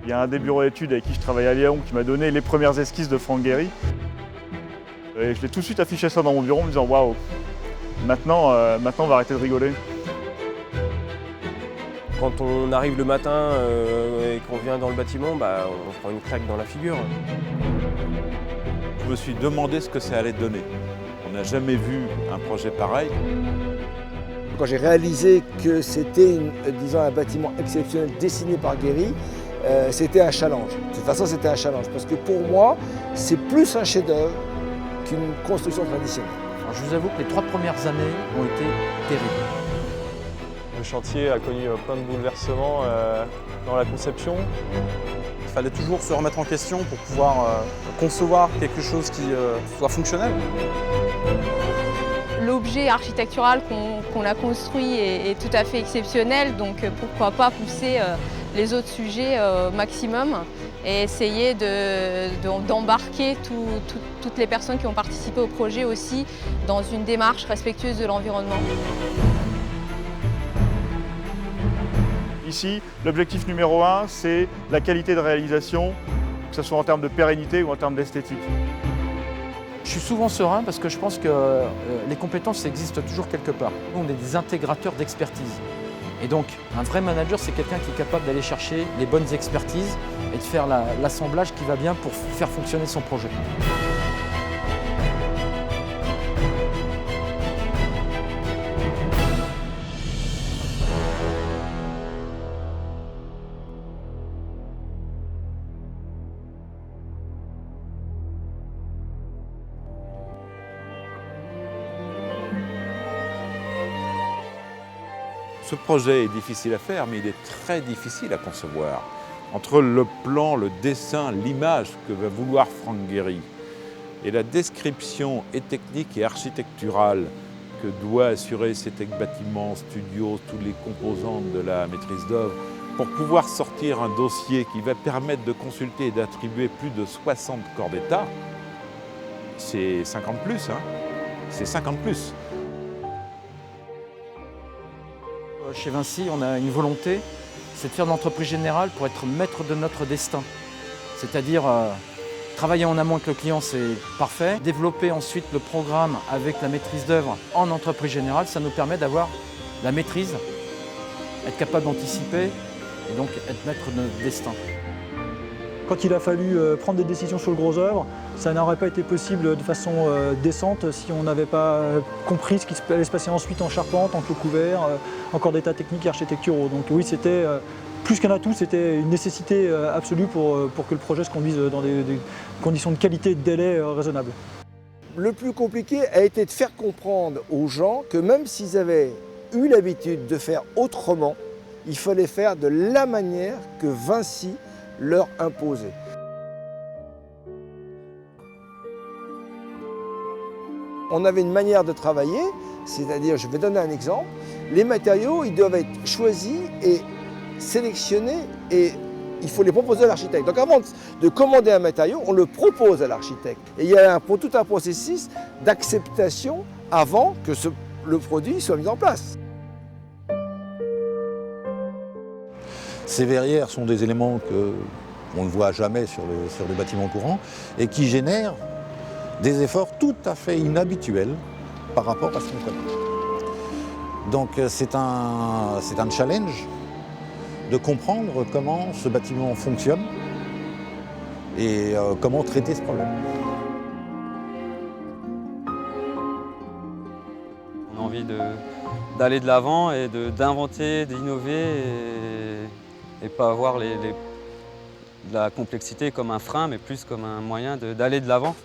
Il y a un des bureaux d'études avec qui je travaille à Lyon qui m'a donné les premières esquisses de Franck Gehry. Et je l'ai tout de suite affiché ça dans mon bureau en me disant waouh, maintenant on va arrêter de rigoler. Quand on arrive le matin et qu'on vient dans le bâtiment, on prend une claque dans la figure. Je me suis demandé ce que ça allait donner. On n'a jamais vu un projet pareil. Quand j'ai réalisé que c'était un bâtiment exceptionnel dessiné par Gehry, c'était un challenge. De toute façon, c'était un challenge parce que pour moi, c'est plus un chef-d'œuvre qu'une construction traditionnelle. Alors, je vous avoue que les 3 premières années ont été terribles. Le chantier a connu plein de bouleversements dans la conception. Il fallait toujours se remettre en question pour pouvoir concevoir quelque chose qui soit fonctionnel. L'objet architectural qu'on a construit est tout à fait exceptionnel, donc pourquoi pas pousser les autres sujets au maximum et essayer d'embarquer toutes les personnes qui ont participé au projet aussi dans une démarche respectueuse de l'environnement. Ici, l'objectif numéro 1, c'est la qualité de réalisation, que ce soit en termes de pérennité ou en termes d'esthétique. Je suis souvent serein parce que je pense que les compétences existent toujours quelque part. Nous, on est des intégrateurs d'expertise. Et donc, un vrai manager, c'est quelqu'un qui est capable d'aller chercher les bonnes expertises et de faire l'assemblage qui va bien pour faire fonctionner son projet. Ce projet est difficile à faire, mais il est très difficile à concevoir. Entre le plan, le dessin, l'image que va vouloir Franck Gehry et la description et technique et architecturale que doit assurer cet bâtiment, studio, tous les composants de la maîtrise d'œuvre, pour pouvoir sortir un dossier qui va permettre de consulter et d'attribuer plus de 60 corps d'État, c'est 50 plus, hein. C'est 50 plus. Chez Vinci, on a une volonté, c'est de faire de l'entreprise générale pour être maître de notre destin. C'est-à-dire travailler en amont avec le client, c'est parfait. Développer ensuite le programme avec la maîtrise d'œuvre en entreprise générale, ça nous permet d'avoir la maîtrise, être capable d'anticiper et donc être maître de notre destin. Quand il a fallu prendre des décisions sur le gros œuvre, ça n'aurait pas été possible de façon décente si on n'avait pas compris ce qui allait se passer ensuite en charpente, en clos couvert, en corps d'état techniques et architecturaux. Donc oui, c'était plus qu'un atout, c'était une nécessité absolue pour que le projet se conduise dans des conditions de qualité et de délai raisonnables. Le plus compliqué a été de faire comprendre aux gens que même s'ils avaient eu l'habitude de faire autrement, il fallait faire de la manière que Vinci leur imposer. On avait une manière de travailler, c'est-à-dire, je vais donner un exemple, les matériaux, ils doivent être choisis et sélectionnés et il faut les proposer à l'architecte. Donc avant de commander un matériau, on le propose à l'architecte. Et il y a tout un processus d'acceptation avant que le produit soit mis en place. Ces verrières sont des éléments qu'on ne voit jamais sur le bâtiment courant et qui génèrent des efforts tout à fait inhabituels par rapport à ce qu'on connaît. Donc c'est un challenge de comprendre comment ce bâtiment fonctionne et comment traiter ce problème. On a envie d'aller de l'avant et d'inventer, d'innover et pas avoir la complexité comme un frein, mais plus comme un moyen d'aller de l'avant.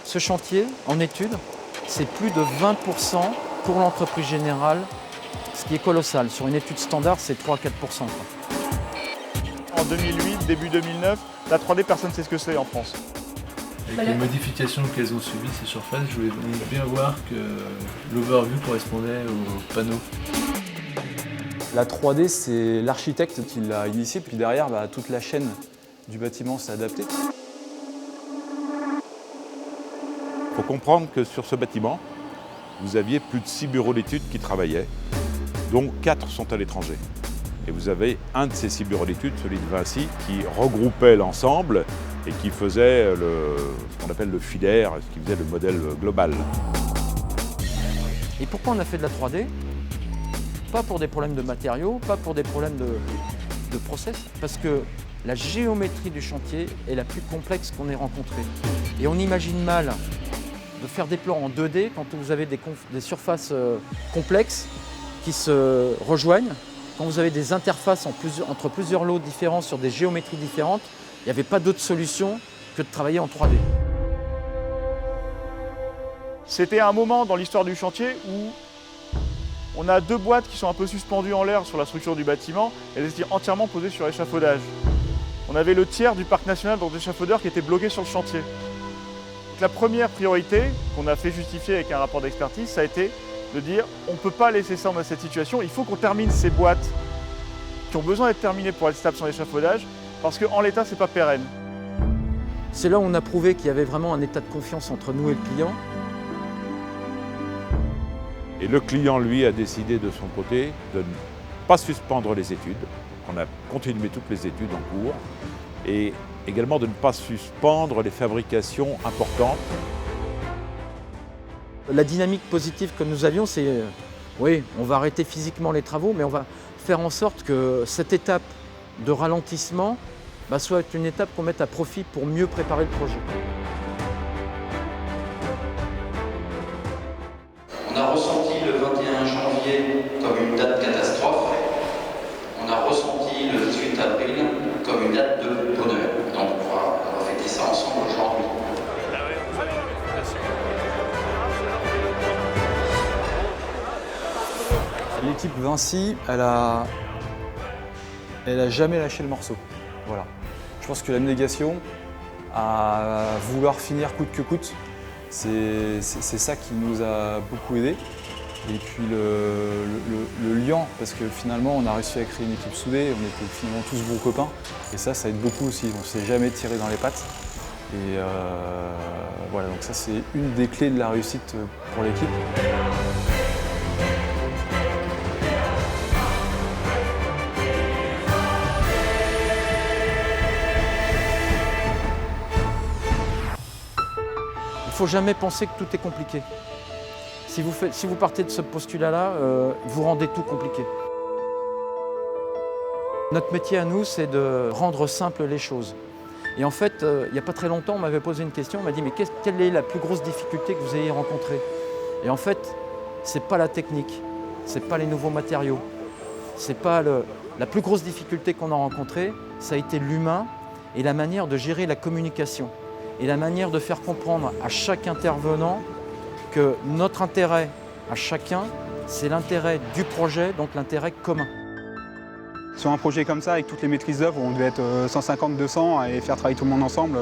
Ce chantier, en étude, c'est plus de 20% pour l'entreprise générale, ce qui est colossal. Sur une étude standard, c'est 3 à 4%. En 2008, début 2009, la 3D, personne ne sait ce que c'est en France. Avec les modifications qu'elles ont subies, ces surfaces, je voulais bien voir que l'overview correspondait au panneau. La 3D, c'est l'architecte qui l'a initié, puis derrière, toute la chaîne du bâtiment s'est adaptée. Il faut comprendre que sur ce bâtiment, vous aviez plus de 6 bureaux d'études qui travaillaient, dont 4 sont à l'étranger. Et vous avez un de ces 6 bureaux d'études, celui de Vinci, qui regroupait l'ensemble et qui faisait ce qu'on appelle le filaire, ce qui faisait le modèle global. Et pourquoi on a fait de la 3D? Pas pour des problèmes de matériaux, pas pour des problèmes de process, parce que la géométrie du chantier est la plus complexe qu'on ait rencontrée. Et on imagine mal de faire des plans en 2D quand vous avez des surfaces complexes qui se rejoignent, quand vous avez des interfaces entre plusieurs lots différents sur des géométries différentes. Il n'y avait pas d'autre solution que de travailler en 3D. C'était un moment dans l'histoire du chantier où on a 2 boîtes qui sont un peu suspendues en l'air sur la structure du bâtiment, elles étaient entièrement posées sur échafaudage. On avait le tiers du parc national dans l'échafaudeur qui était bloqué sur le chantier. Donc la première priorité qu'on a fait justifier avec un rapport d'expertise, ça a été de dire on ne peut pas laisser ça dans cette situation, il faut qu'on termine ces boîtes qui ont besoin d'être terminées pour être stables sur l'échafaudage, parce qu'en l'état, ce n'est pas pérenne. C'est là où on a prouvé qu'il y avait vraiment un état de confiance entre nous et le client. Et le client, lui, a décidé de son côté de ne pas suspendre les études. On a continué toutes les études en cours et également de ne pas suspendre les fabrications importantes. La dynamique positive que nous avions, c'est oui, on va arrêter physiquement les travaux, mais on va faire en sorte que cette étape de ralentissement soit une étape qu'on mette à profit pour mieux préparer le projet. On a ressenti le 21 janvier comme une date catastrophe. On a ressenti le 18 avril comme une date de bonheur. Donc voilà, on va fêter ça ensemble aujourd'hui. L'équipe Vinci, elle a jamais lâché le morceau. Voilà. Je pense que l'abnégation, à vouloir finir coûte que coûte, c'est ça qui nous a beaucoup aidé. Et puis le lien, parce que finalement on a réussi à créer une équipe soudée, on était finalement tous bons copains. Et ça aide beaucoup aussi, on ne s'est jamais tiré dans les pattes. Et voilà, donc ça c'est une des clés de la réussite pour l'équipe. Il ne faut jamais penser que tout est compliqué. Si vous partez de ce postulat-là, vous rendez tout compliqué. Notre métier à nous, c'est de rendre simples les choses. Et en fait, il n'y a pas très longtemps, on m'avait posé une question, on m'a dit « mais quelle est la plus grosse difficulté que vous ayez rencontrée ?» Et en fait, ce n'est pas la technique, ce n'est pas les nouveaux matériaux. La plus grosse difficulté qu'on a rencontrée, ça a été l'humain et la manière de gérer la communication. Et la manière de faire comprendre à chaque intervenant que notre intérêt à chacun, c'est l'intérêt du projet, donc l'intérêt commun. Sur un projet comme ça, avec toutes les maîtrises d'œuvre, on devait être 150-200 et faire travailler tout le monde ensemble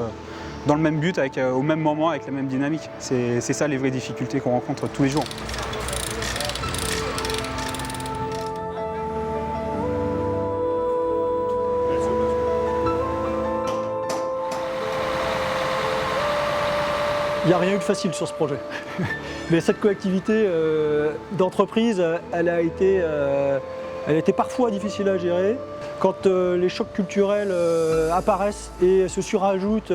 dans le même but, au même moment, avec la même dynamique. C'est ça les vraies difficultés qu'on rencontre tous les jours. Il n'y a rien eu de facile sur ce projet. Mais cette coactivité d'entreprise, elle a été parfois difficile à gérer. Quand les chocs culturels apparaissent et se surajoutent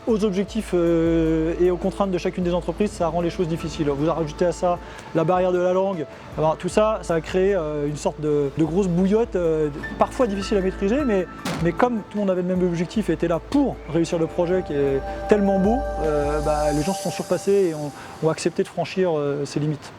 aux objectifs et aux contraintes de chacune des entreprises, ça rend les choses difficiles. Vous rajoutez à ça la barrière de la langue. Alors, tout ça, ça a créé une sorte de grosse bouillotte, parfois difficile à maîtriser, mais comme tout le monde avait le même objectif et était là pour réussir le projet qui est tellement beau, les gens se sont surpassés et ont accepté de franchir ses limites.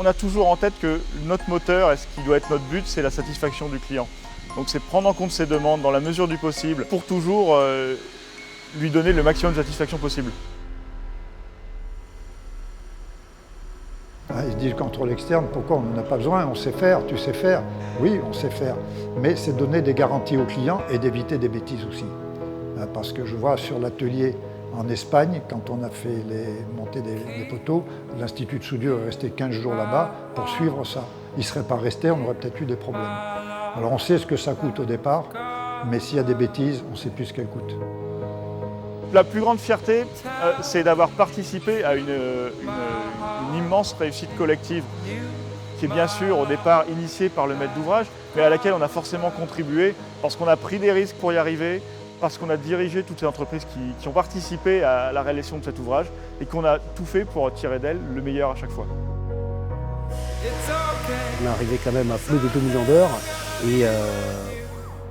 On a toujours en tête que notre moteur, et ce qui doit être notre but, c'est la satisfaction du client. Donc c'est prendre en compte ses demandes dans la mesure du possible pour toujours lui donner le maximum de satisfaction possible. Ils se disent contrôle externe, pourquoi on n'en a pas besoin? On sait faire, tu sais faire. Oui, on sait faire. Mais c'est donner des garanties aux clients et d'éviter des bêtises aussi. Parce que je vois sur l'atelier En Espagne, quand on a fait monter des poteaux, l'Institut de soudure est resté 15 jours là-bas pour suivre ça. Il ne serait pas resté, on aurait peut-être eu des problèmes. Alors on sait ce que ça coûte au départ, mais s'il y a des bêtises, on ne sait plus ce qu'elles coûtent. La plus grande fierté, c'est d'avoir participé à une immense réussite collective, qui est bien sûr au départ initiée par le maître d'ouvrage, mais à laquelle on a forcément contribué parce qu'on a pris des risques pour y arriver, parce qu'on a dirigé toutes ces entreprises qui ont participé à la réalisation de cet ouvrage et qu'on a tout fait pour tirer d'elles le meilleur à chaque fois. On est arrivé quand même à plus de 2 millions d'heures et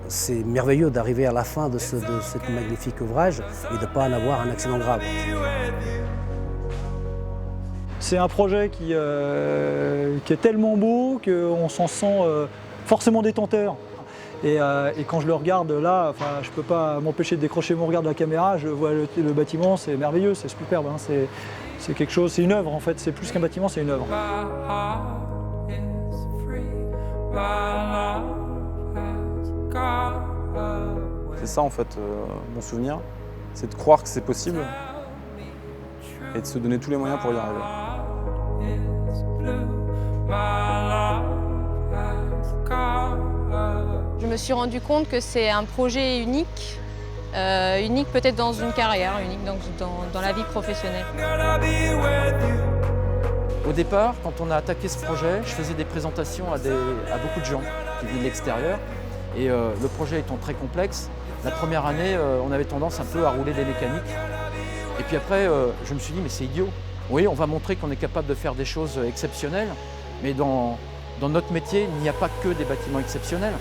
c'est merveilleux d'arriver à la fin de cet magnifique ouvrage et de ne pas en avoir un accident grave. C'est un projet qui est tellement beau qu'on s'en sent forcément détenteur. Et quand je le regarde là, enfin, je ne peux pas m'empêcher de décrocher mon regard de la caméra, je vois le bâtiment, c'est merveilleux, c'est superbe. Hein, c'est quelque chose, c'est une œuvre en fait, c'est plus qu'un bâtiment, c'est une œuvre. C'est ça en fait, mon souvenir, c'est de croire que c'est possible et de se donner tous les moyens pour y arriver. Je me suis rendu compte que c'est un projet unique, unique peut-être dans une carrière, unique dans la vie professionnelle. Au départ, quand on a attaqué ce projet, je faisais des présentations à beaucoup de gens qui venaient de l'extérieur. Et le projet étant très complexe, la première année, on avait tendance un peu à rouler des mécaniques. Et puis après, je me suis dit, mais c'est idiot. Oui, on va montrer qu'on est capable de faire des choses exceptionnelles, mais dans notre métier, il n'y a pas que des bâtiments exceptionnels.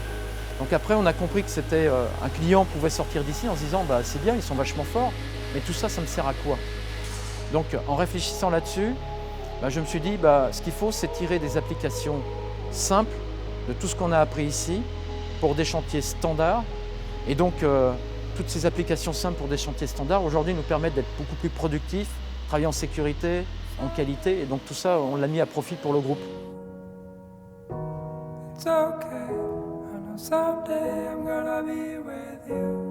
Donc après, on a compris que c'était un client pouvait sortir d'ici en se disant, bah, c'est bien, ils sont vachement forts, mais tout ça, ça me sert à quoi? Donc en réfléchissant là-dessus, bah, je me suis dit, bah, ce qu'il faut, c'est tirer des applications simples de tout ce qu'on a appris ici pour des chantiers standards. Et donc, toutes ces applications simples pour des chantiers standards, aujourd'hui, nous permettent d'être beaucoup plus productifs, travailler en sécurité, en qualité. Et donc tout ça, on l'a mis à profit pour le groupe. It's okay, I know someday I'm gonna be with you.